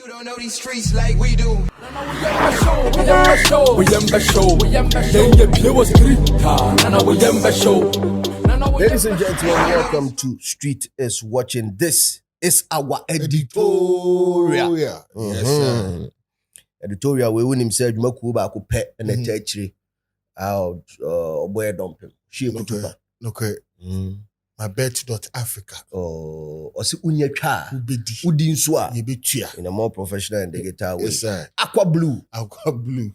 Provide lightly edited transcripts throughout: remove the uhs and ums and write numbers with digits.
You don't know these streets like we do. Ladies and gentlemen, welcome to Street is Watching. This is our editorial. Yes, sir. Editorial, we win himself, you make Kuba ko pet and a territory. Our boy dumping. She kutuba. Okay. My bet.africa. Oh, osi unyeka. Ubedi. Udinswa. Yebetia. In a more professional and digital way. Yes, sir. Aqua blue. Aqua blue.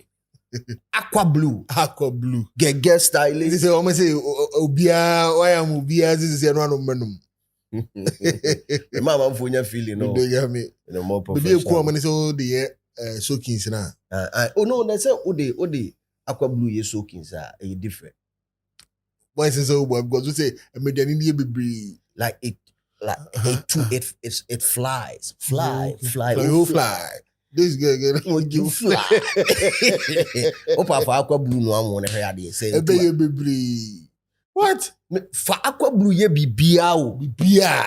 Aqua blue. Aqua blue. Get styling. This is almost say Obia. Why am Obia? This is one of them. The mama for your feeling. No. Do you hear me? In a more But professional. they come and say the soakings now. Oh no, they say Ode aqua blue ye soakings are different. Why is it so? Because we say a median be Like it flies. Fly. This girl You fly. Opa for aqua blue no one wanna hear say. a baby. What? For aqua blue ye be biao. Bia.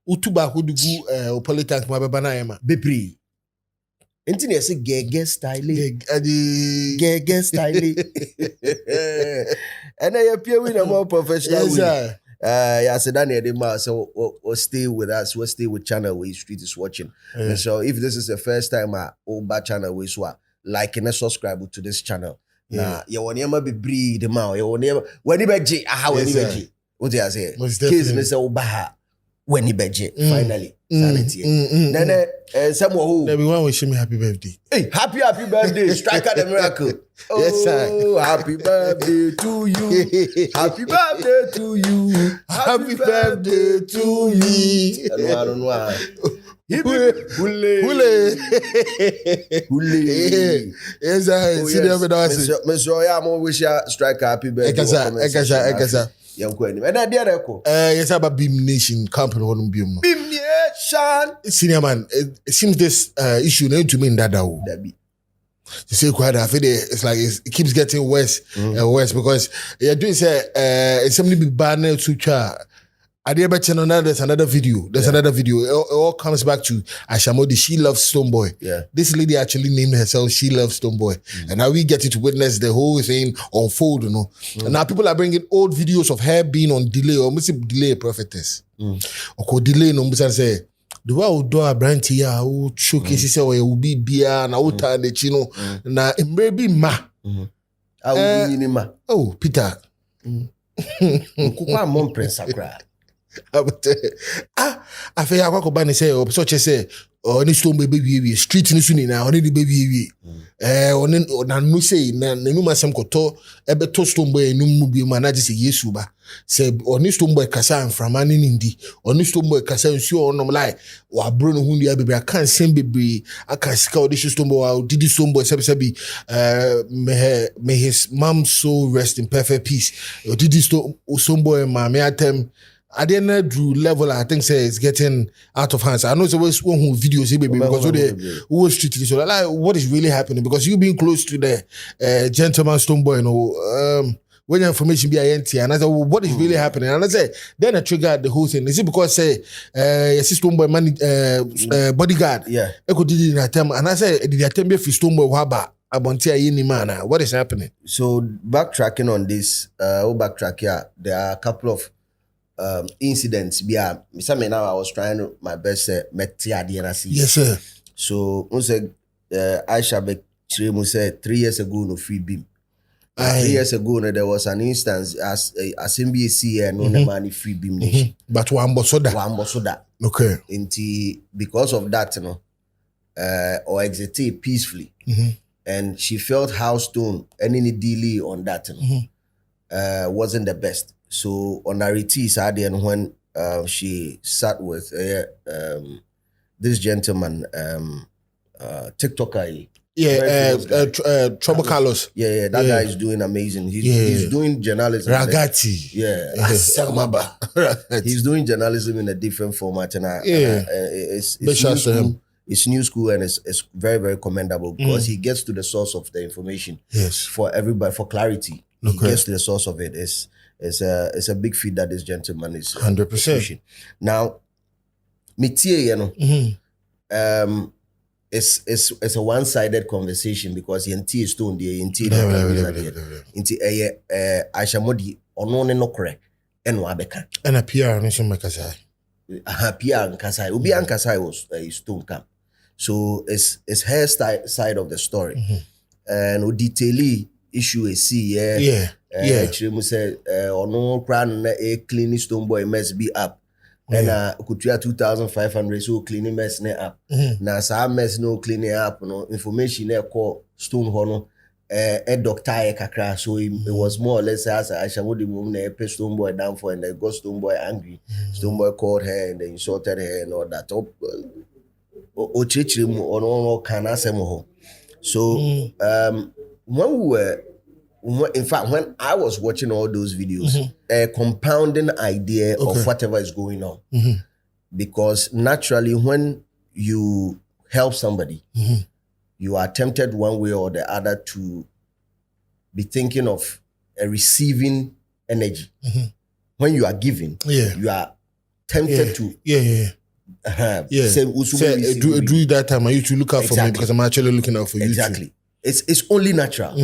Utuba who do go politics my baba na ema. Bebre. Enti na say gege styling. Adi Gege styling. And I appear with a more professional yes, way. sir. Yeah, so Daniel Dema, so we'll stay with us. We'll stay with Channel Way Street is Watching. And so if this is the first time I over Channel Way, so like and subscribe to this channel. Now, you want to be breed them out. You want to when you beji, how when you beji. What do you say? Most Case definitely. Mr. Obaha when you beji. Finally, sanity. Then someone who Everyone wish me happy birthday. hey, happy birthday, Striker the Miracle. Yes, sir. Oh, happy birthday to you. Happy birthday to you. Happy birthday to me. I don't know why. Hule. Yes, sir. Oh, See the other day. Mr. Oyamo wish you Striker happy birthday. Ekasa. And I did echo. Yes, about Beam Nation company on Beam. Bimniation. Senior man, it seems this issue need to mean that now. That be. To say quite, I feel it's like it keeps getting worse and worse because you're doing say somebody be banned to try. I did bet you there's another video. Another video. It all comes back to Aisha Modi. She loves Stoneboy. Yeah. This lady actually named herself She Loves Stoneboy. And now we get to witness the whole thing unfold, you know. And now people are bringing old videos of her being on delay or must delay prophetess. Or delay no must say the way we do a brand here, who showcase say we will be beer na uta the chino na maybe ma. I will be in ma. Oh, Peter. Kukwa mon prince sakra. I feel I go say or such as say or any stone baby street in the na only the baby on na no say na no masem koto ebe to stone boy no mu bi ma na just say yesu ba say oni stone boy kasa from ani ndi oni stone boy kasa nsu onom like wa bro no hu dia baby I can't send baby I can sika odi stone boy did stone boy sebi may his mom so rest in perfect peace did stone boy ma me atem at the end drew level, I think say it's getting out of hands. I know it's always one who videos baby because who street so like what is really happening because you being close to the gentleman Stoneboy, you know, when your information be INT and I said, well, what is really happening? And I said, then I triggered the whole thing. Is it because say your Stoneboy money bodyguard? Yeah. I could did it in a time and I said, did the attempt for Stoneboy waba? What is happening? So backtracking on this, there are a couple of incidents. Yeah, now I was trying my best Yes, sir. So Aisha said 3 years ago no free beam. 3 years ago there was an instance as NBC and no money free beam nation. But one bosoda. Okay. Because of that, you know, or exited peacefully. And she felt house stone any delay on that, you know, wasn't the best. So on her retreat, and when she sat with this gentleman, TikToker. Trouble Carlos. Yeah, that guy is doing amazing. He's doing journalism. Ragati. He's doing journalism in a different format, and it's new school, and it's very, very commendable because he gets to the source of the information. Yes, for everybody, for clarity. He gets to the source of it. It's a big feat that this gentleman is 100%. pushing. Now, Mitie, you know, it's a one-sided conversation because yenti is stone there, yenti Aisha Modi ono ne no correct eno abeka. And a PR no so makasai. PR nkasai. Obi ankasai was stone camp. So it's her side of the story. And detail issue is see Chirimu say ono crown na clean stone boy must be up. And kutuya 2,500 so cleaning mess ne up. Na sa mess no cleaning up no information ne call stone hono a doctor kakra so it was more or less as Aisha Modi mum na pay stone boy down for and they got stone boy angry. Stone boy called her and they insulted her and all that. O chichirimu ono kana semo ho. So when I was watching all those videos, a compounding idea of whatever is going on. Because naturally, when you help somebody, you are tempted one way or the other to be thinking of a receiving energy. When you are giving, you are tempted to say, do that time I used to look out for me because I'm actually looking out for you. Exactly. It's only natural.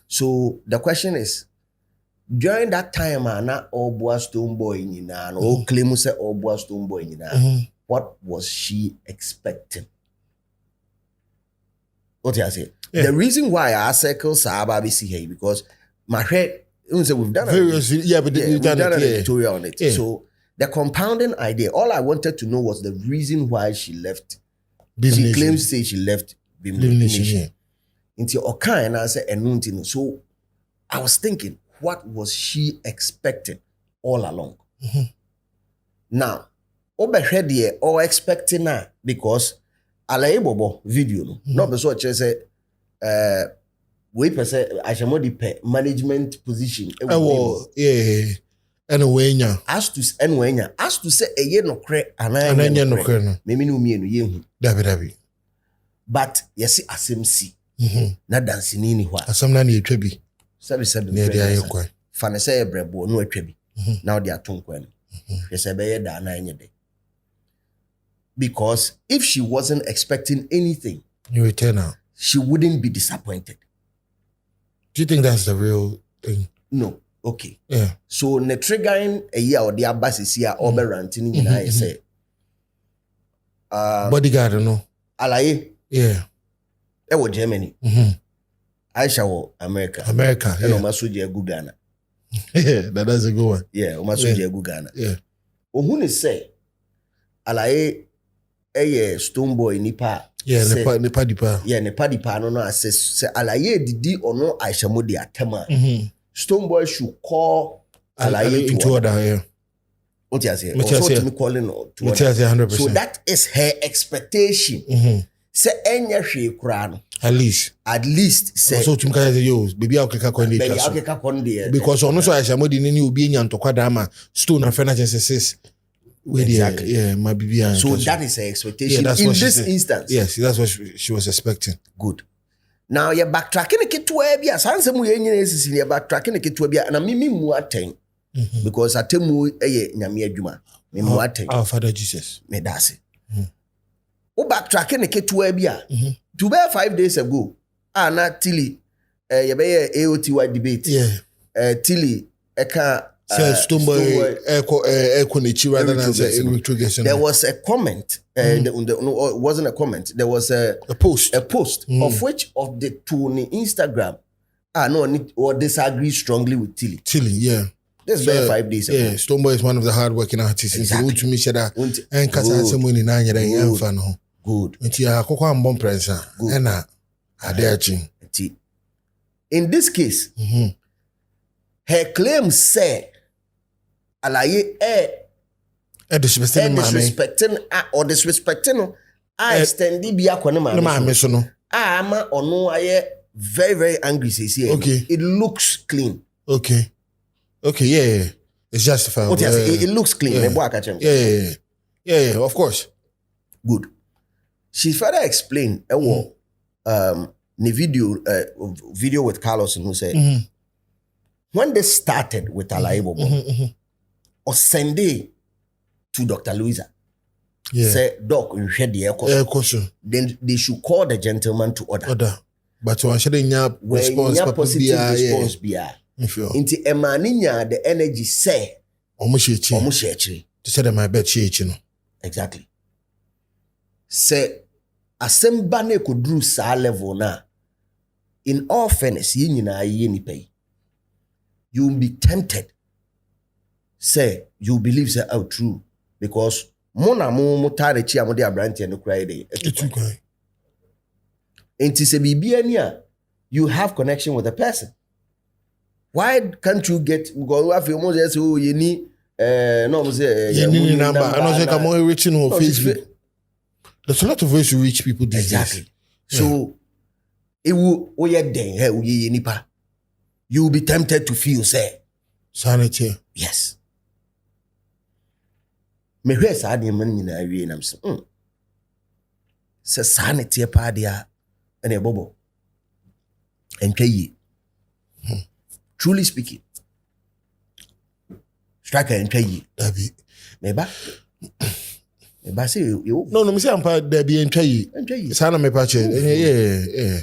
So the question is, during that time, na Obua Stone Boy Nina, or claim say Obua Stone Boy Nina, what was she expecting? What I say? The reason why I circle Saba BC here because my head, we've done we've done an editorial on it. So the compounding idea, all I wanted to know was the reason why she left. She claims say she left Nation. Into Okai and I said enunti. So I was thinking, what was she expecting all along? Now, obehedie or expecting now because alaye bobo video no. Not be so say we per se Aisha Modi pe management position. Anyway, as to say a year no cre ananya no cre no. Memi no mienu ye hu. Dabi. But yesi asemsi. Na dancing ni hwa asam na na etwa bi sabi na dia yekwa fa na say ebrebo no atwa bi na odi atonkwa no yesa be ye da na enye de because if she wasn't expecting anything you return now she wouldn't be disappointed. Do you think that's the real thing? No. Okay. So ne triggering a year or the abasisi a oberanting ni na say bodyguard no alaye Ewo Germany. Aisha wo America. And Omasuji egu Ghana. That's a good one. Omasuji egu Ghana. Ohuni say alaye eye stone boy nipa. Nipa dipa. Nipa dipa no say alaye didi ono Aisha Modi atema. Stone boy should call alaye into order. What you say? Also to me calling to order. 100%. So that is her expectation. Say enya hwe kura no at least say so tum ka say yo baby akeka konde because ono so Aisha Modi ni obi enya ntokwa dama stone and furniture says exactly. My baby so that is her expectation in this instance. Yes, that's what she was expecting. Good. Now you backtracking ketwa bia sanse mu ye nyina esisi you backtracking ketwa bia na mimi mu aten because atemu eye nyame adwuma mimi aten our Father Jesus me dase backtracking the ketua bia to be 5 days ago na Tilly ye be AOTY debate Tilly eka Stone Boy eko nechi rather than say there was a comment no, it wasn't a comment, there was a post of which of the two on Instagram no or disagree strongly with Tilly. This is 5 days ago. Stone Boy is one of the hard-working artists. Exactly. To me, said that and kasa someone in anya dey enfa no. Good. Nti akoko ambon prensa. Na adeachi. In this case, her claim say alaye disrespecting or disrespecting extending bi akone ma so no. Ama ono aye very very angry says here. Okay. It looks clean. Okay, it's justifiable. It looks clean. Yeah, of course. Good. She further explained the video with Carlos who said when they started with Alaye Bobo or Sunday to Dr. Louisa. Say doc nhwe de ekoso. Then they should call the gentleman to order. But one should have response positive response bia. Inti emaninya the energy say omo to say my bed no. Exactly. Say asemba ne kodru sa level na. In all fairness, ye ni pay. You will be tempted. Say you believe say out true because mona mo tare chi amode abrante no cry dey. Enti se bibia ni a you have connection with the person. Why can't you get go have you almost say oh you need no say you need number and also come on reaching on Facebook. There's a lot of ways to reach people these days. So it will nipa. You will be tempted to feel say sanity. Yes. Me hwe sa de man nyina awie nam se. Se sanity pa dia ene bobo. Enkayi. Truly speaking. Striker enkayi. Dabi. Meba say you. No, me say ampa dabi enkayi. Sana me pa che. Yeah.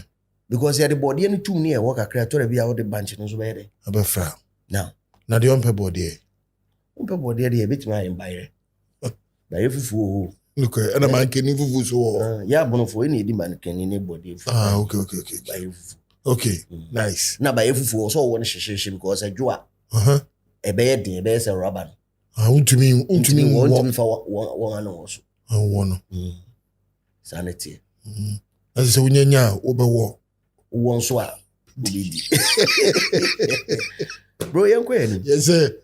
Because you are the body any too near work a creator be out the bunch no so be there. Abefra. Now. Na the umpe body. Umpe body dey bit my buy. Buy fufu. Look, and man can fufu so. Yeah, bono for any di man can any body. Okay. Buy fufu. Okay. Nice. Na buy fufu so one sheshe because ajua. E be dey e be say rubber. Untumi for one also. One. Sanity. As say unyanya obewo. One so a bro, yes, sir.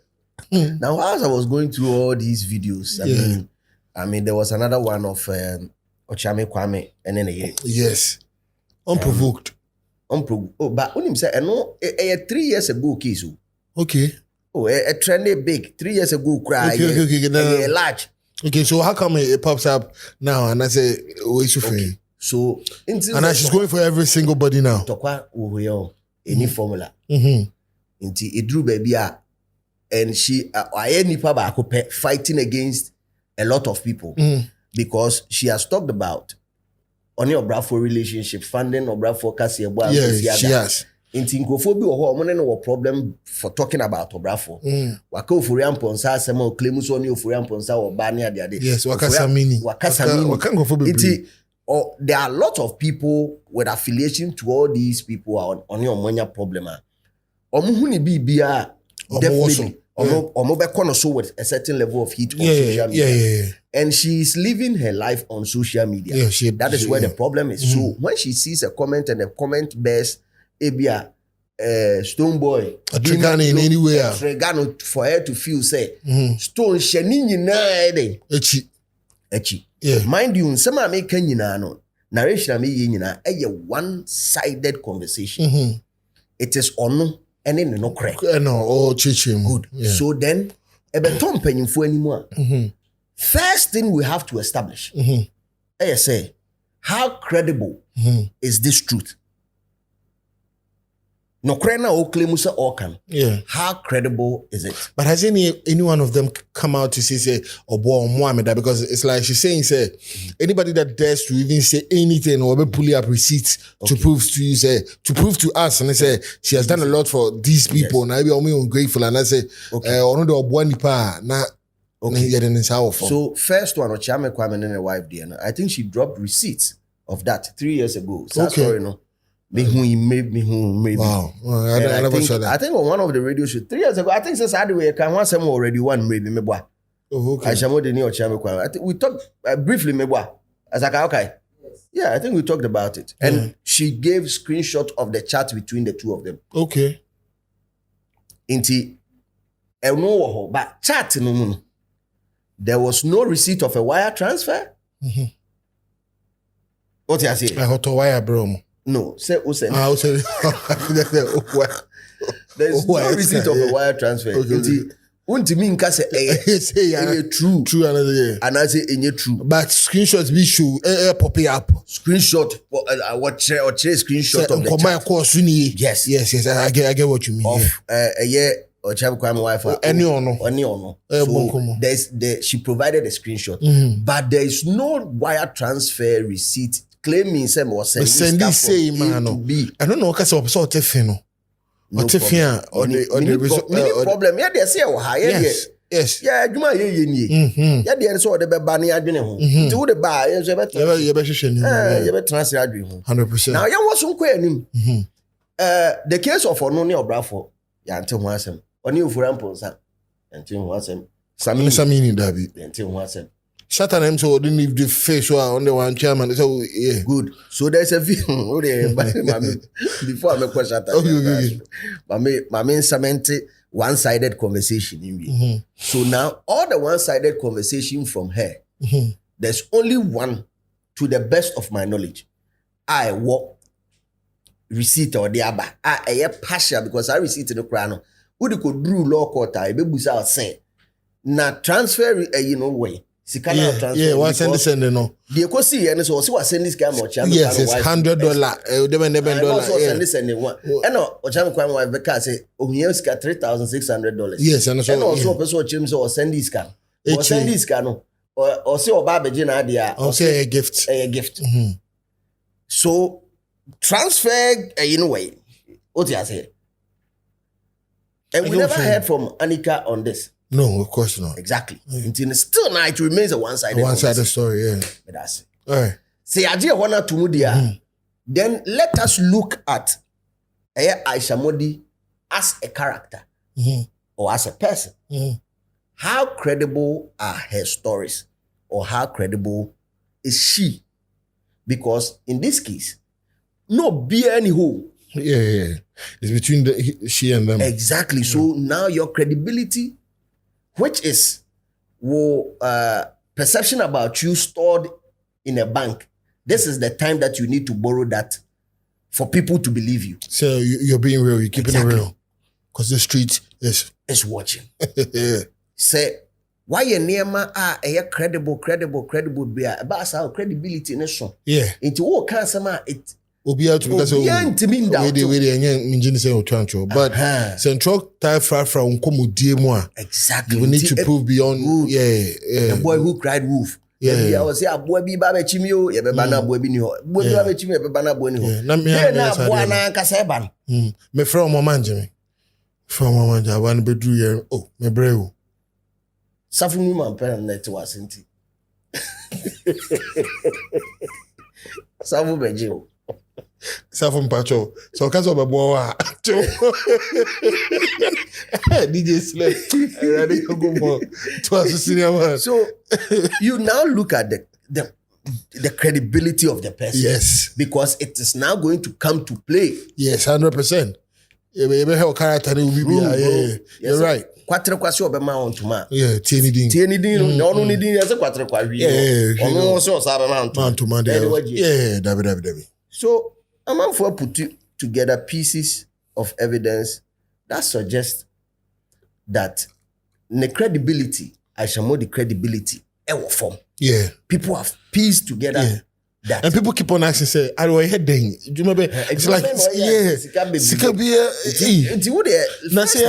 Now, as I was going through all these videos, I mean, there was another one of Ochame Kwame, and then yes, unprovoked. Oh, but when him say, no, 3 years ago, case. Okay. Oh, a trendy big 3 years ago, cry. Okay, large. Okay, so how come it pops up now? And I say, oh, it's okay. So, and now she's going for every single body now. Tokwa any formula. Inti idru baby and she fighting against a lot of people because she has talked about on your brafo relationship funding or brafo kasi she has. Inti nkofobi no problem for talking about obrafo. Waka ofuri amponsa asema o claim so ni ofuri amponsa o ba ne ade. Yes, wakasamini. Waka nkofobi. Inti there are a lot of people with affiliation to all these people on your money problem. Omuhuni bibia definitely omo so with a certain level of heat on social media. And she is living her life on social media. That is where the problem is. So when she sees a comment and the comment bears ebia Stone Boy Trigano in anywhere. Trigano for her to feel say Stone sheni nyina ede. Echi. Yeah. Mind you, some are making no narration one-sided conversation. It is on and then no correct. No, chichim. Good. Yeah. So then, don't pay for anymore. First thing we have to establish, I say, how credible is this truth? No krena o klemusa orkan. Yeah. How credible is it? But has any one of them come out to say Mohammed? Because it's like she's saying, say anybody that dares to even say anything or pull up receipts to prove to you, say to prove to us, and I say she has done a lot for these people. Now be ungrateful, and I say, So first one, Ochame Kwame and her wife, I think she dropped receipts of that 3 years ago. So sorry, no. Maybe. Wow. I never saw that. I think on one of the radio shows 3 years ago, I think since I can want some already one maybe me boy. Oh, okay. Aisha Modi ni Ochame Kwame. I think we talked briefly me boy. As I okay. Yes. Yeah, I think we talked about it. And she gave screenshot of the chat between the two of them. Okay. Inti but chat no. There was no receipt of a wire transfer. What you say? I got a wire, bro. No, say Ose. There's no receipt of a wire transfer. Untimi nka say true. True another. And I say true. But screenshots be show pop up. Screenshot what screenshot of the chat. Yes. I get what you mean. Of or Chabu Kwame wife or any or no. So she provided a screenshot, but there is no wire transfer receipt claiming some or sending say man no. I don't know because of sort of thing. No problem. Yeah, they say yes. Yeah, you might hear you. Yeah, they saw the Babani Adwin. To the bar, you better translate 100%. Now, you was some queer. The case of Ononi or Brafo, until once him. Only for example, until once him. Samini Dabi. Until once him. Shatan him so didn't leave the face on the one chairman. So yeah, good. So there's a film. Before I make question, my main cemented one-sided conversation in me. So now all the one-sided conversation from her, there's only one, to the best of my knowledge. I walk receipt or the other. I partial because I receipt in the crown. Who could do law court? I be busa say. Na transfer way. Yeah, one send no. The ecosi and so was send this guy much. Yes, it's $100. Send this and one. And no, or Cham Kwame wife because say Omienska $3,600. Yes, and also person James or send this can. Or send this can or say or Babajin idea. Or say a gift. A gift. So transfer way. What you say? And we never heard from Anika on this. No, of course not. Exactly. Until still now it remains a one-sided story, yeah. But that's it. All right. Say idea one to Mudia. Then let us look at Aisha Modi as a character or as a person. How credible are her stories? Or how credible is she? Because in this case, no be any who. Yeah. It's between she and them. Exactly. So now your credibility, which is perception about you stored in a bank. This is the time that you need to borrow that for people to believe you. So you're being real. You're keeping it real. Because the street is watching. Say, why your name credible be about our credibility in a show. Yeah. Into all cancer it. Because but central type from exactly. We need to prove beyond. The boy who cried wolf. I was a boy be babe chimio, a bana boy be new. Boy babe chimio, a bana boy new. Me from Mamma from Mamma, one bedroom. Oh, me brave. Suffering woman, parent net was inti. Savu bejo. Safum Pacho. So can't be boa. DJ Slep. Ready to go more to a senior man. So you now look at the credibility of the person. Yes. Because it is now going to come to play. Yes, 100%. You're right. Quattro quasi obema on to ma. Yeah, Tienidin. No need as a quattro quasi. Yeah. Also, Saban to ma. Yeah, David. So a man for put together pieces of evidence that suggest that the credibility, Aisha Modi credibility, form. Yeah. People have pieced together that. And people keep on asking, say, I do I head then? Do you remember? It's like, Sikabia. It's would now say,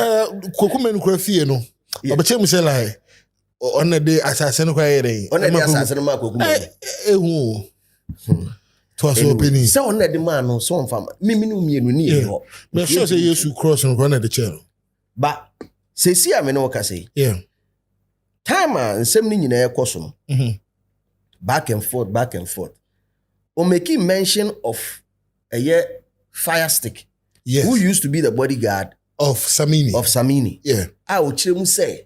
Kokumen Crafty, no. But Chem say, like, on the day assassin, on the day assassin, Marco. Twas opening. So on the man, so from Miminu, me sure say yes, you cross and run at the channel. But say, see, I mean, okay, say, yeah. Time and something in a cosm. Back and forth. Or making mention of a fire stick. Yes. Who used to be the bodyguard of Samini. Yeah. I would say,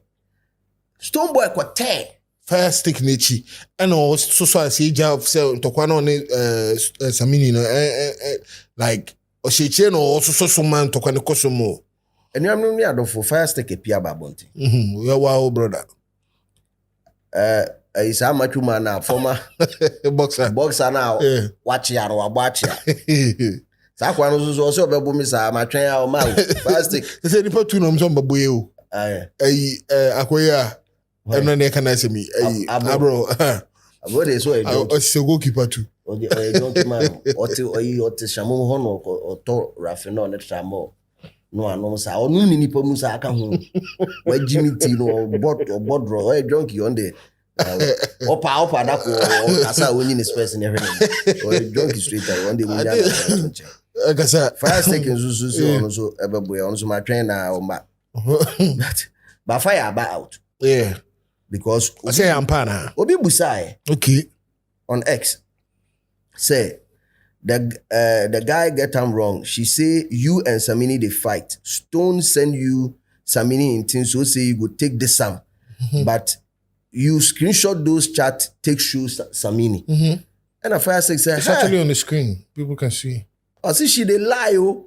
Stoneboy kwa te. Fire stick nechi. And also so I see job sell to kwano Samini no like Oshiche no also so man to kwano kosomo. And you know me I for fire stick a pia babonti. Wow brother. Is how much man now former boxer now. Yeah. Watch ya Sa kwano so so bebo mi sa ma twen ya o ma fire stick. Say nipa tu no mso mbabo ye o. Akoya and then they can answer me. Bro. What is so a goalkeeper too. Don't man or to Shamu Hono or to Raffino next time more. no ano sa onu ni nipa mu sa aka ho wa Jimmy T no bodro o drunk on the opa da ko kasa woni ni space ni hwe o drunk straight on the munya na kasa fire taking so so ebebo on so ma train na o ma but fire ba out because I say I'm pana obi busae okay on X say the guy get him wrong. She say you and Samini they fight. Stone send you Samini in things so say you go take this Sam, but you screenshot those chat take shoes Samini. And a fire six say it's actually on the screen. People can see. I see she they lie oh.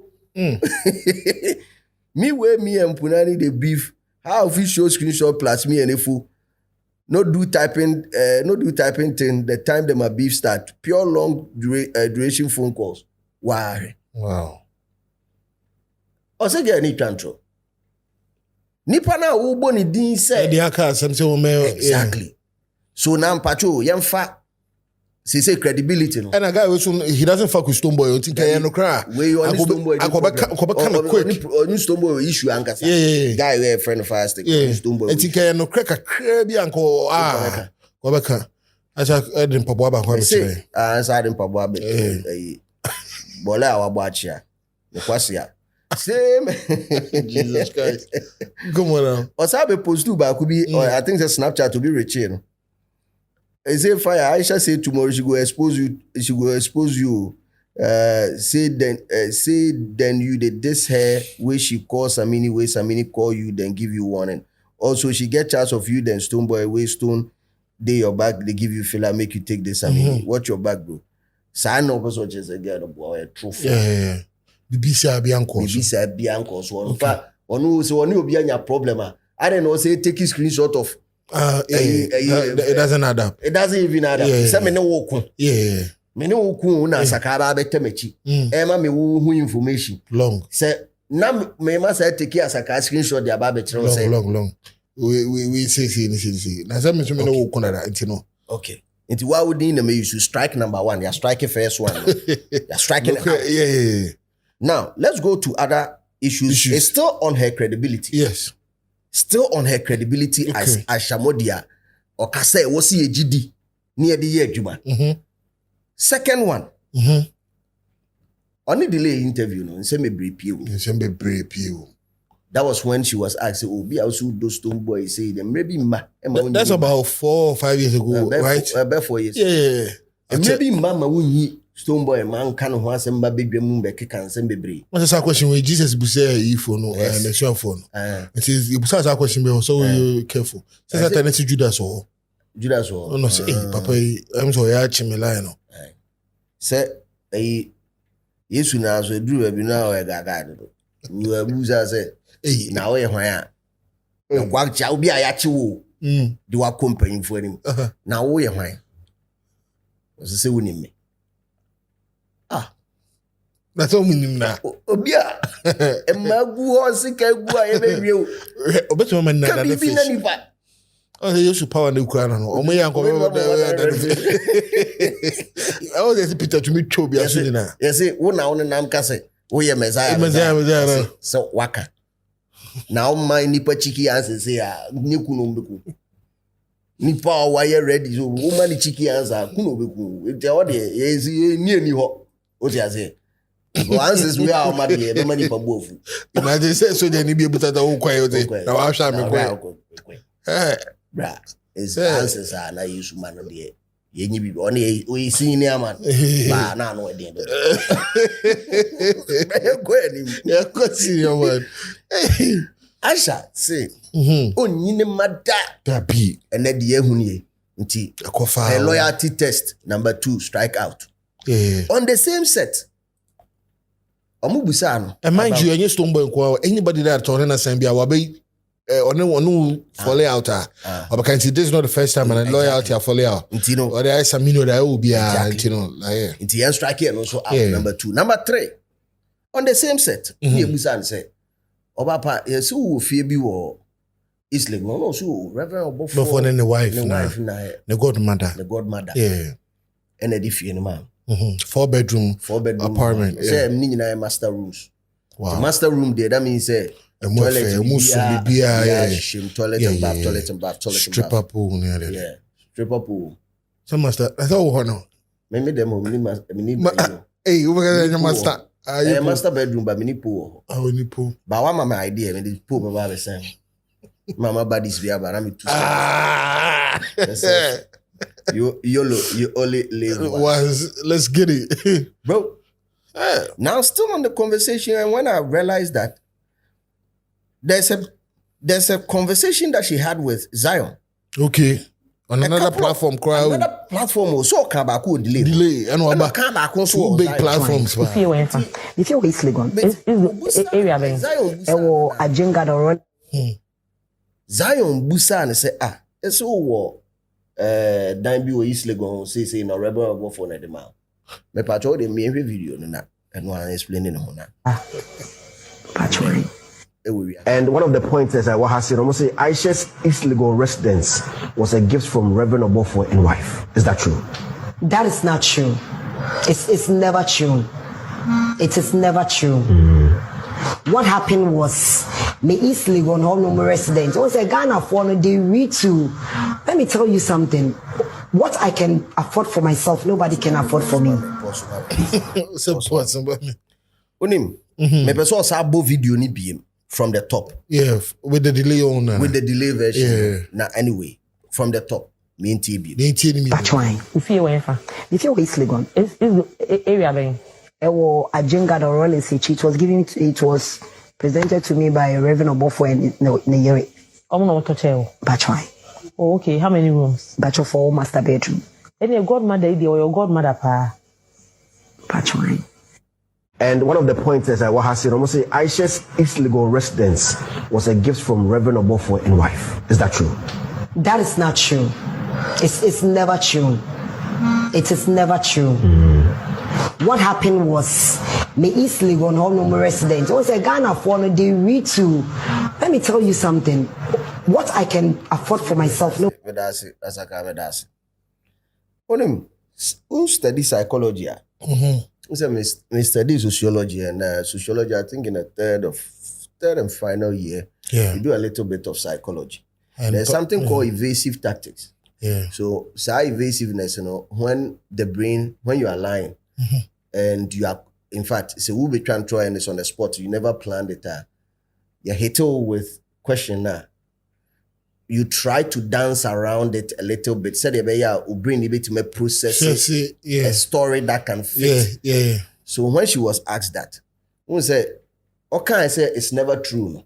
Me and Punani they beef. How if you show screenshot plus me and a fool. No do typing thing. The time them a beef start. Pure long duration phone calls. Why? Wow. Also get any control. Nipa na ubo ni din say. Exactly. So now pacho yamfa. Say credibility no. And a guy he doesn't fuck with Stoneboy. You think I no cry. Where you on Stoneboy? I go kind of quick. On Stoneboy issue ankasa. Yeah. Guy we friend of ours take Stoneboy. I think I no crack a crabby uncle. Go back. I didn't pop up about say. I didn't pop up. Bola our watcher. The kwasia. Same. Jesus Christ. Come on now. Osabe post too ba could be I think the Snapchat to be rich, you know. I say fire. Aisha say tomorrow she go expose you. She go expose you. Say then you did this hair where she call Samini where Samini call you then give you warning. Also she get charge of you then Stoneboy where Stone they your back they give you filler make you take this Samini. Watch your back bro. Sign up as much as a girl boy truth. Yeah. Bibisa Bianco. So in fact onu so onu obi anya problem. I don't know say take a screenshot of. It doesn't add up. It doesn't even add up. Say me no woku. Yeah. Me no woku na sakara betemechi. Ema me who information. Long. Say na me ma say take a sakara screenshot the aba betro say. Long. We say. Na say me no woku na that you know. Okay. Into why would you me you should strike number 1. You're striking first one. You're striking yeah. Now, let's go to other issues. It's still on her credibility. Yes. Still on her credibility as Aisha Modi or Kase Wosi Ejidi near the year Juma. Second one. On the delay interview, no, that was when she was asked, oh, be also those Stoneboy say them maybe that's about 4 or 5 years ago, right? About 4 years. Yeah. And maybe mama wunyi Stoneboy man can ho asem ba bedwa mu be keka nsem bebre. What's that question when Jesus be say you phone no and the share phone. It says you say that question be so you careful. Say that na Judas or no say papa I'm so ya chimela no. Say Yesu na so duru bi na o gaga do. We abuza say na we hwan a. Na kwa cha obi a ya chi wo. De wa company fo anim. Na wo ye hwan. Was say woni me. That's all meaning na. Obia. E magu ho sika gu a ye be wie o. Obeto man na the face. Oh, you should power the Ukraine no. Omo yan ko be I was just picture to me chobi asuni na. Yes, wo na won nam ka say wo ye Messiah. So waka. Now my nipa chiki answer say ni kunu mbeku. Nipa wa ye ready so woman chiki answer kunu mbeku. E all the ni ho. O ti say go answers we are mad here, no money for both. Imagine say so they need be able to go quiet. Now I shall me quiet. Bra, his answers are na use man there. Ye ni bi only we senior man. Ba na no dey. Go any. Yeah, go senior man. Aisha say, onyi ne mada. Papi. Ene de ehunu ye. Nti a loyalty test number 2 strike out. Yeah. On the same set. Omubusa no. And mind you, any Stoneboy nko anybody that turn na send bia wa be onu fall out or can see this is not the first time and loyalty are fall out. Ntino. Or there is some mino that will be ntino like nti yan strike here no so out number 2. Number 3. On the same set. He busa say Obapa yes who fie bi wo Islam no so Reverend Obofo. Before the wife na. The godmother. Yeah. And the fie no man. 4 bedroom apartment. Say ni nyina master rooms. Wow. The master room there, that means toilet, toilet and bath, toilet and bath, toilet and bath. Stripper pool near there. Yeah, stripper pool. So master, I thought what now? Maybe them Hey, you got your master. Master bedroom, but mini pool. Oh, ni pool. But one my idea, I mean, pool about the same. Mama bodies be about me too. You only live once. Let's get it. Bro. Now still on the conversation, and when I realized that there's a conversation that she had with Zion. Okay. On another platform, another platform also come back with delay. And what come back also big platforms. If you East Legon, is area then. Ewo Ajenga the Zion Busa and say it's all Dambi or East Legon say no rebel go for the man. Me patcho the main video na and one explaining on that. Patcho. And one of the points is what has said, almost say Aisha's East Legon residence was a gift from Reverend Obofo and wife. Is that true? That is not true. It's never true. It is never true. What happened was me East Legon home resident. It was a Ghana for they read to. Let me tell you something. What I can afford for myself, nobody can afford for me. So possible. Unim. Me person sabo video ni biem. From the top. Yeah, with the delay on. With the delay version. Yeah. Now, anyway, from the top. Me and TB. That's why. If you East Legon, is area then. Ewo Ajenga the Royal City. It was presented to me by Reverend Obofo and Neyere. That's why. Oh, okay. How many rooms? That's for master bedroom. And your godmother or your godmother pa? That's why. And one of the points is what has said, almost say Aisha's East Legon residence was a gift from Reverend Obofo and wife. Is that true? That is not true. It's never true. It is never true. What happened was me East Legon home resident. It was a Ghana for they read to. Let me tell you something. What I can afford for myself. No. That's a that's. Who study psychology? Me study sociology and sociology. I think in the third and final year, you do a little bit of psychology. And there's something called evasive tactics. Yeah. So evasiveness, when the brain, when you are lying, and you are, in fact, so we'll be trying to try this on the spot. You never planned it. You hit with question now. You try to dance around it a little bit. Say the bring a bit to make process a story that can fit. Yeah. So when she was asked that, we said, okay, I say it's never true. No?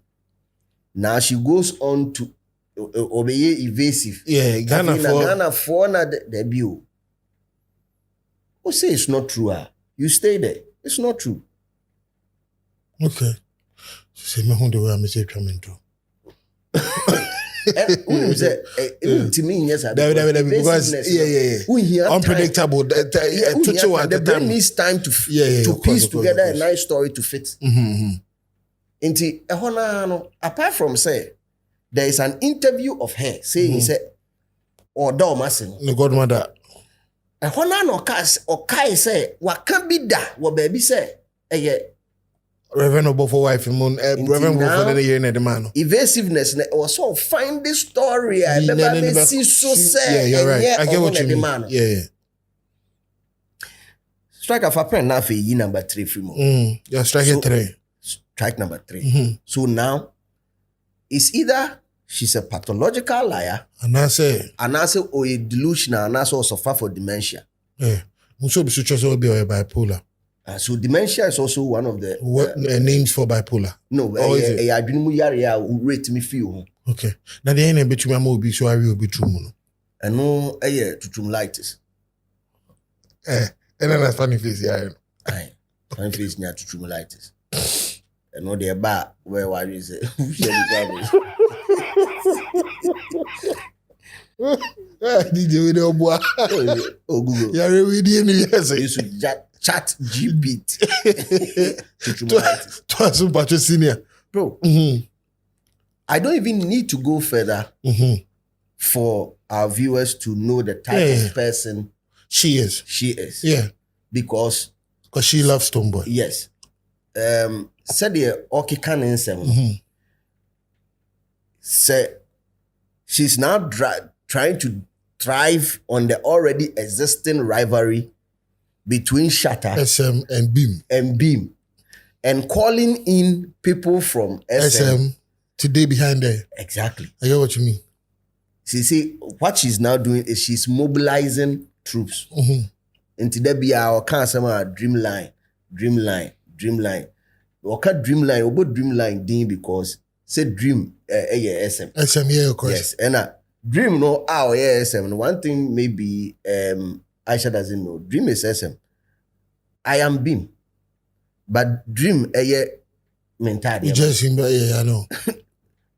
Now she goes on to obey evasive. Yeah, Ghana for the bill. Who say it's not true? You stay there. It's not true. Okay. So say me who the way I'm say coming to. To me, yes, because unpredictable. The brain needs time to piece together a nice story to fit. Apart from say, there is an interview of her saying, he said, or Dormasin, the godmother. And or Kai say, what can be that? What baby say? Reverend Obofo wife, Reverend Obofo the year in the man. Evasiveness was so find this story. I never see so sad. Yeah, you're right. I get what you mean. Yeah. Strike of a pen now for year number 3 for more. Yeah, strike 3. Strike number 3. So now it's either she's a pathological liar, and I say, or a delusional, and also suffer for dementia. Yeah, also be bipolar. So dementia is also one of the names for bipolar. No, I didn't rate me feel. Okay. Now the end between my be so I will be true. And no, tutumlitis. And then that's funny face, yeah. Funny face near tutumlitis. And no, they're back where is it? DJ with the boy. Oh, Google. Yeah, we didn't you should chat GPT. To senior. Bro, I don't even need to go further for our viewers to know the type of person she is. She is. Yeah. Because she loves Tomboy. Yes. said the okika nsem. Say she's now trying to thrive on the already existing rivalry between Shatta SM and Beam. And calling in people from SM today behind there. Exactly. I get what you mean. See, what she's now doing is she's mobilizing troops. Into there be our cancer dreamline. Oka dreamline, obo dreamline ding because say dream SM. SM, yeah, of course. Yes, and dream no our SM. One thing maybe Aisha doesn't know. Dream is SM. I am Beam. But dream mentality. Just him, yeah, I know.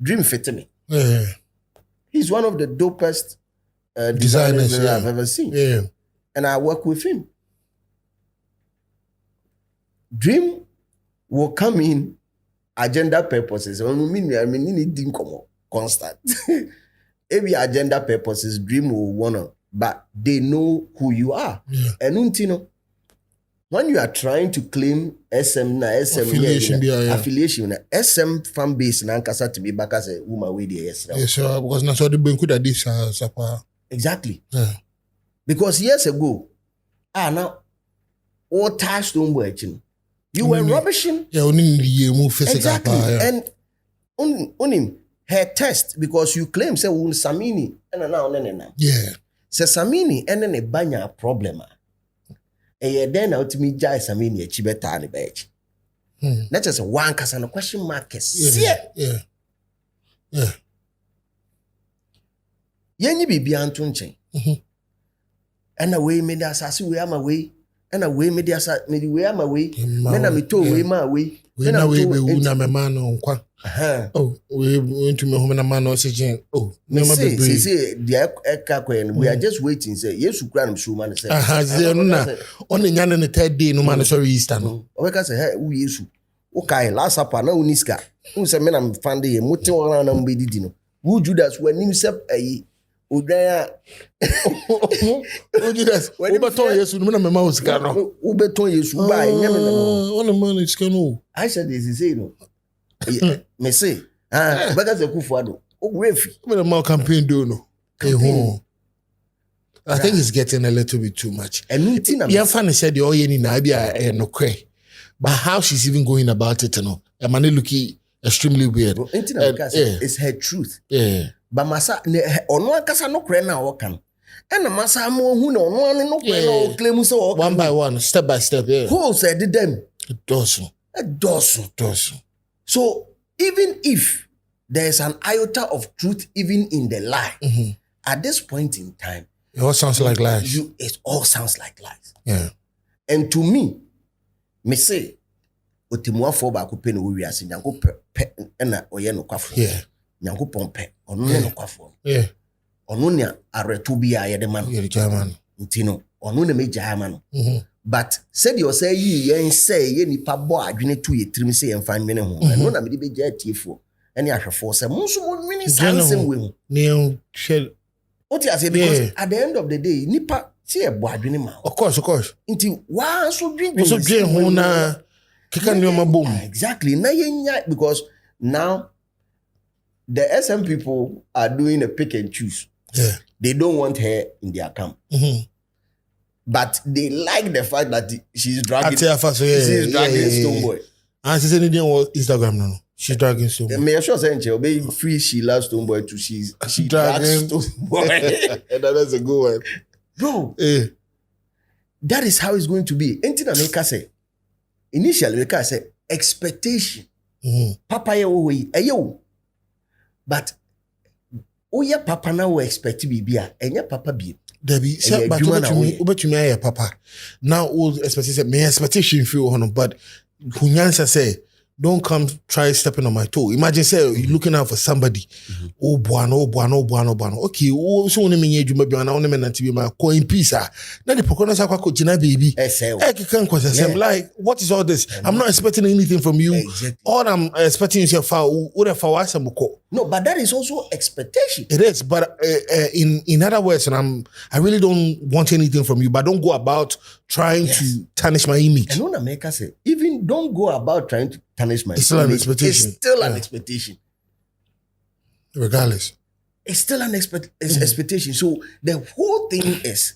Dream fit me. Yeah. He's one of the dopest designers that I've ever seen. Yeah. And I work with him. Dream will come in agenda purposes. I mean, constant. Every agenda purposes, Dream will wanna, but they know who you are. Yeah. And when you are trying to claim SM affiliation, SM fan base na nkasa to be back as a woman with the yes. Yes, sir, because na so the bank could this sapa. Exactly. Yeah. Because years ago, now all touched on working. You were rubbishing. Yeah, only the move physical. Exactly. Yeah. And on him, her test because you claim say Samini and now. Yeah. Say Samini and then a banya problem. And then out to me jai Samini a chibeta and a badge. That's just one case and a question mark. Yeah. Yenny be beyond tunching. And away made the assassin we am away. And away made the assassin made we am away. Then I told way my way. Then I will be una me man on qua. Oh, we went to me home and a man oxygen. Oh, never be brave. Say the we are just waiting. Say yes, you grant Schumann. Say only yan in the third day, no man sorry Easter. Oh, because who is okay, last supper, no uniska. Who said men I'm finding a motor around and be dino. Who Judas when himself a Udaya Judas, Uberton, yes, woman, my mouse can. Uberton, yes, buy one of man is can. I said this is no. Me say, but that's a good for oh, refi. What a more campaign do no. I think it's getting a little bit too much. And yeah, funny said the oil in Nabia no cray. But how she's even going about it, no. A man looking extremely weird. It's her truth. Yeah. But masa on one casa no cray now can. And the masa mo who no one no claim so one by one, step by step. Yeah. Who said them? It does. So even if there's an iota of truth even in the lie, at this point in time, it all sounds like lies. It all sounds like lies. Yeah. And to me say, otimwa for ba ko pe no wi ase nyanko pe na oye no kwafo. Yeah. Nyanko pompe ono ne no kwafo. Yeah. Ono ne areto bi a ye de man. Yeah, the German. Ntino ono ne me German. But said you say ye say ye nipa bo adwene to ye trim say ye mfa nwene ho. No na me de be gya tiefo. Ene ahwefo say monso mo nwene sansem we ho. Ne shell. What you say because at the end of the day nipa see e bo adwene ma. Of course. Nti wa so dwen so dwen ho na kika nyoma bom. Exactly. Na yenya because now the SM people are doing a pick and choose. Yeah. They don't want her in their camp. But they like the fact that she's dragging Stonebwoy. And she said it didn't want Instagram no. She's dragging Stonebwoy. Me sure saying she obey free she loves Stonebwoy to she drags Stonebwoy. And that's a good one. Bro. That is how it's going to be. Anything I make say. Initially, make say expectation. Papa yo. But oya papa na we expect bibia enya papa bi. Debbie, but to me, papa. Now, all expectation, my expectation feel on, but Hunyansa say, don't come try stepping on my toe. Imagine say you're looking out for somebody. Oh boy. Okay, so when me you maybe na one me na be my coin peace. Now the pokona sa kwa jina baby. Like what is all this? I'm not expecting anything from you. Exactly. All I'm expecting is your foul. No, but that is also expectation. It is, but in other words, and I really don't want anything from you, but don't go about trying to tarnish my image. And when America say, even don't go about trying to tarnish my It's still an image. expectation. It's still an expectation. Regardless. It's still an expectation. So the whole thing is,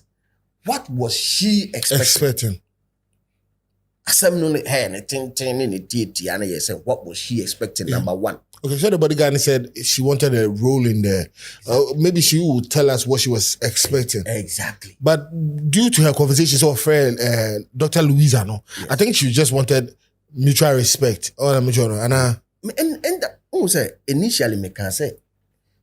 what was she expecting? What was she expecting? Number one. Okay, so the bodyguard said she wanted a role in there. Maybe she would tell us what she was expecting. Exactly. But due to her conversations with her friend, Dr. Louisa, I think she just wanted mutual respect. Initially, me can say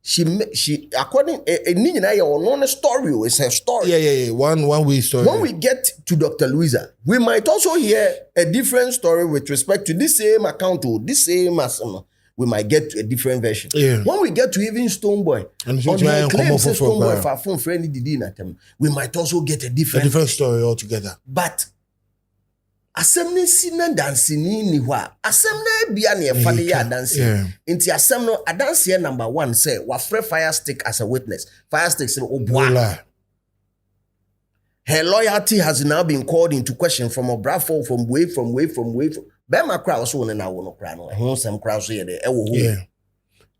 she according a story is her story. Yeah. One way story. When we get to Dr. Louisa, we might also hear a different story with respect to this same account or this same we might get to a different version. Yeah. When we get to even Stonebwoy, on her claims Stonebwoy for phone friend we might also get a different story altogether. But asem sina dancing ni hwa asem na bia na yefade ya dancing nti asem no adanse number 1 say wa free fire stick as a witness. Fire stick say oboa. Her loyalty has now been called into question from a brafo from way. Bema crowd so na wo no crowd no he some crowd so here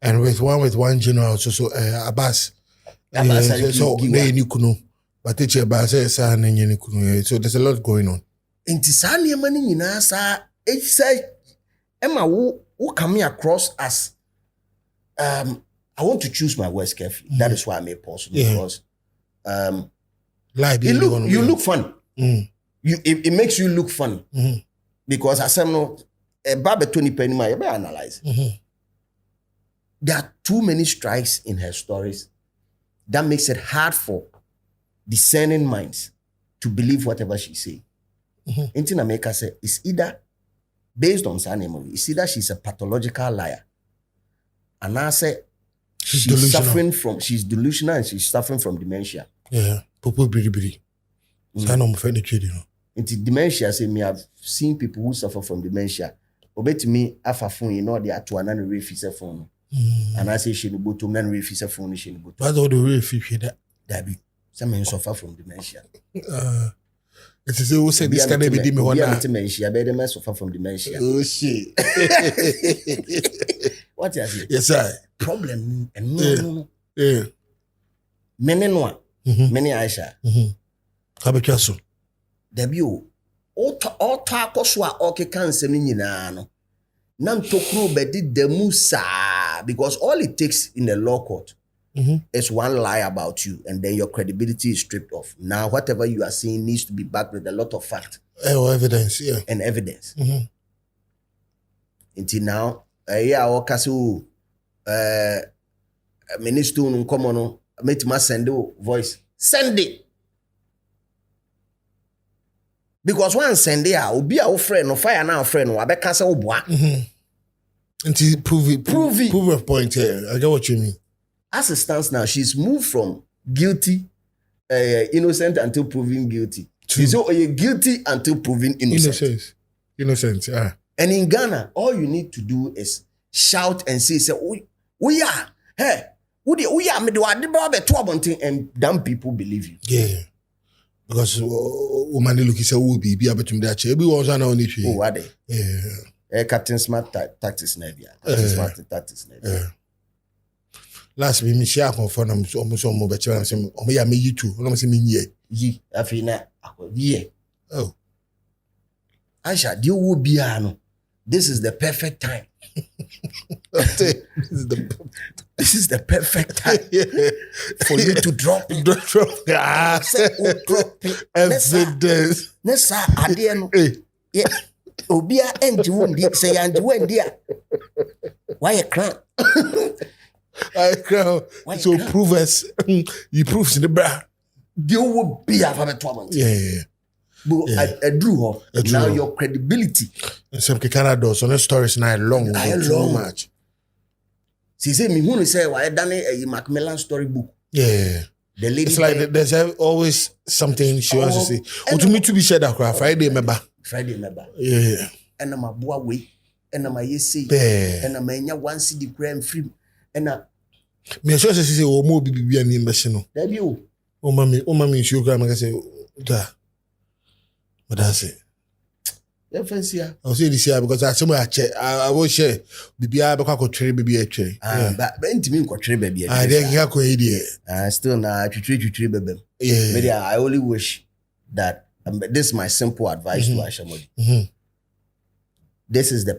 and with one general so Abbas so they ni kunu but eche Abbas say na ni kunu so there's a lot going on. Inti sa niema ni nyina sa say Emma who come across as I want to choose my words carefully. That is why I made pause because you look fun. It makes you look fun. Because as I'm no a barber 20 penny my analyze. There are too many strikes in her stories that makes it hard for discerning minds to believe whatever she say. Anything America say is either based on her name, it's either she's a pathological liar, and I say she's delusional and she's suffering from dementia. Yeah, popo biri. Into dementia, say me have seen people who suffer from dementia. Obey to me, afa phone, they are to an refuse phone. And I say she no bottom nan refuse phone, she no bottom. That's all the refuse that be some men suffer from dementia. It is who said this can be me one dementia, better men suffer from dementia. Oh shit. What is it? Yes, sir. Problem and no. Yeah. Many Aisha. Kabekaso. Debut. All talk so okay can say me no. Nam tokro bedi demusa because all it takes in the law court is one lie about you and then your credibility is stripped off. Now whatever you are saying needs to be backed with a lot of fact. Evidence, yeah. And evidence. Until now, okasu minister unkomono metima send voice. Send it. Because one Sunday, obi a friend, no fire now friend, wabeka say oboa. Until prove a point here. I get what you mean. As it stands now, she's moved from guilty, innocent until proven guilty. She's guilty until proven innocent. Innocent, yeah. And in Ghana, all you need to do is shout and say, we are, hey, we are, and damn people believe you. Yeah. Because woman look is a be between that chair. Everyone's on only tree. Oh, are they? Yeah. Captain Smart tactics nevia. Captain Smart tactics nevia. Last week, me share confirm almost better. I'm saying, oh, me you too. I'm saying me ye. Afina, ye. Oh, Aisha, you will be ano. This is the perfect time. This is the perfect time for you to drop it. Drop evidence. Nessa adiano. Yeah. Obia enjundi say anjundi. Why a crown? I crown. So prove us. You prove in the bra. You will be a 12 months. Yeah. But I drew her. Now your credibility. And some Canada, so no stories now long. Too much. She said, me who say why I done a Macmillan storybook. Yeah. The lady it's like there's always something she wants to say. Oh, to me to be shared that Friday, remember. Yeah. And I'm a boy way. And I'm a yes say. And I'm a one city crime free. And I. Me sure say oh more be an embassy. That you. Oh mommy, you grandma can say da. But that's it. Yeah, fancy. I'll say this year because I will share. Baby, I will trade baby a trade. But intimate ko trade baby. I didn't hear ko idea. Still now to trade baby. Yeah. Maybe I only wish that this is my simple advice to Aisha Modi. This is the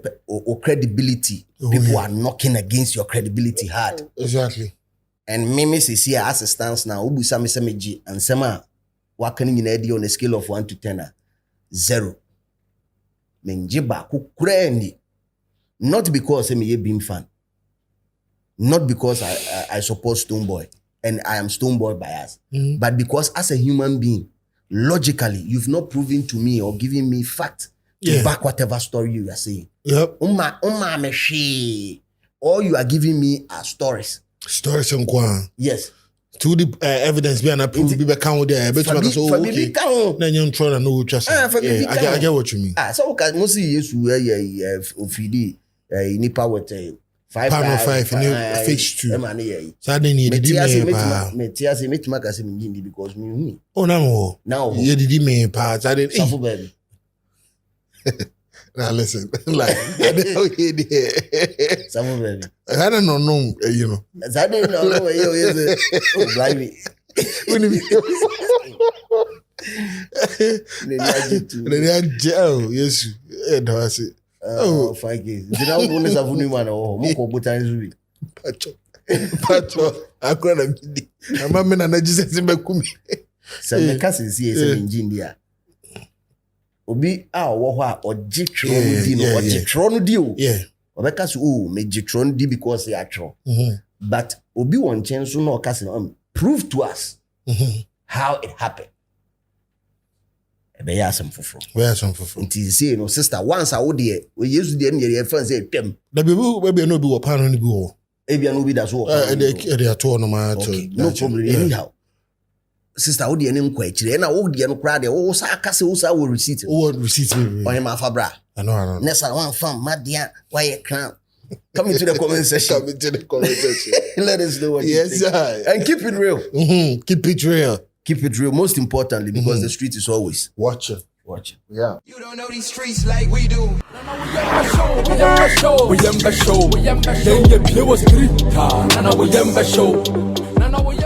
credibility. People are knocking against your credibility hard. Exactly. And Mimi is here as a stance now. Ubu sami G and Sema working in idea on a scale of 1 to 10. 0. Menjiba kukurendi. Not because I'm a Beam fan. Not because I support Stonebwoy and I am Stonebwoy biased. But because as a human being, logically, you've not proven to me or given me fact to back whatever story you are saying. Yep. All you are giving me are stories. Stories and Kwan. Yes. To the evidence being approved, be count there. But so okay. Then you try to know just. I get what you mean. So can mostly yes we ofidi nipa with 5 in fix 2. So then you did me because me. Oh no. Now you did me part. I didn't. Suffer baby. Now listen, like I don't hear the. Suffer baby. I don't know, you know. I didn't know you drive me. Yes, that's it. Oh, 5 years. Did I want to have new man or more botanism? Pacho, I can't have I'm a man and I just said, so the cousin is in India. Obi wa or jitron dino or jitron deal. Yeah. Obeka so me jitron di because they are true. But Obi one chance no cousin prove to us how it happened. Be some for. Where some for. It is say no sister once I would there we used the near friends say them. The baby no be pan on the go. Ebia no be that's what. They are to no matter. No problem anyhow. Sister would the name quite and I would the crowd oh sakase wo receipt. Oh receipt on my fabra. I know. Next one from Madia why you crown. Come into the comment section. Let us know what you think. Sir. And keep it real. Keep it real. Keep it real, most importantly, because the street is always watch it. Yeah. You don't know these streets like we do. We show.